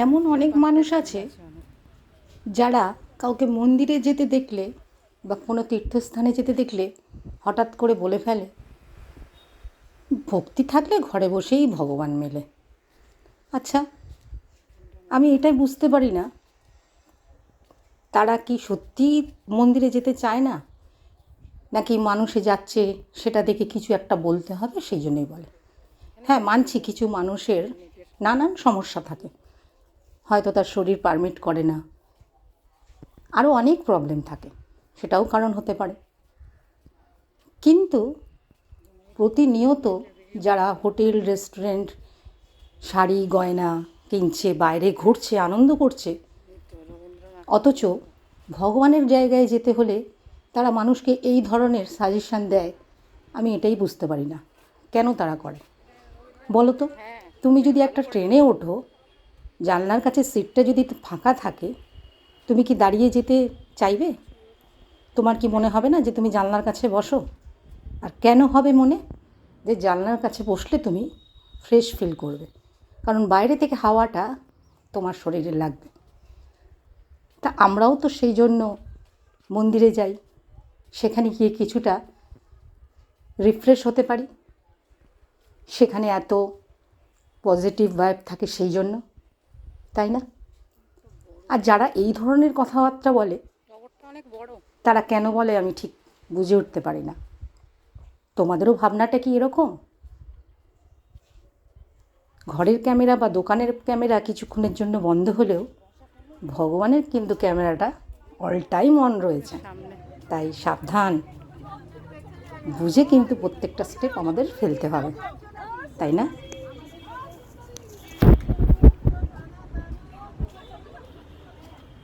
এমন অনেক মানুষ আছে যারা কাউকে মন্দিরে যেতে দেখলে বা কোনো তীর্থস্থানে যেতে দেখলে হঠাৎ করে বলে ফেলে, ভক্তি থাকলে ঘরে বসেই ভগবান মেলে। আচ্ছা, আমি এটাই বুঝতে পারি না, তারা কি সত্যিই মন্দিরে যেতে চায় না, নাকি মানুষে যাচ্ছে সেটা দেখে কিছু একটা বলতে হবে সেই জন্যই বলে। হ্যাঁ, মানছি কিছু মানুষের নানান সমস্যা থাকে, হয়তো তার শরীর পারমিট করে না, আরও অনেক প্রবলেম থাকে, সেটাও কারণ হতে পারে। কিন্তু প্রতিনিয়ত যারা হোটেল রেস্টুরেন্ট শাড়ি গয়না কিনছে, বাইরে ঘুরছে, আনন্দ করছে, অথচ ভগবানের জায়গায় যেতে হলে তারা মানুষকে এই ধরনের সাজেশান দেয়, আমি এটাই বুঝতে পারি না কেন তারা করে। বলো তো, তুমি যদি একটা ট্রেনে ওঠো, জানলার কাছে সিটটা যদি ফাঁকা থাকে, তুমি কি দাঁড়িয়ে যেতে চাইবে? তোমার কি মনে হবে না যে তুমি জানলার কাছে বসো? আর কেন হবে মনে যে জানলার কাছে বসলে তুমি ফ্রেশ ফিল করবে? কারণ বাইরে থেকে হাওয়াটা তোমার শরীরে লাগবে। তা আমরাও তো সেই জন্য মন্দিরে যাই, সেখানে গিয়ে কিছুটা রিফ্রেশ হতে পারি, সেখানে এত পজিটিভ ভাইব থাকে সেই জন্য, তাই না? আর যারা এই ধরনের কথাবার্তা বলে তারা কেন বলে আমি ঠিক বুঝে উঠতে পারি না। তোমাদেরও ভাবনাটা কি এরকম? ঘরের ক্যামেরা বা দোকানের ক্যামেরা কিছুক্ষণের জন্য বন্ধ হলেও ভগবানের কিন্তু ক্যামেরাটা অল টাইম অন রয়েছে। তাই সাবধান, বুঝে কিন্তু প্রত্যেকটা স্টেপ আমাদের ফেলতে হবে, তাই না?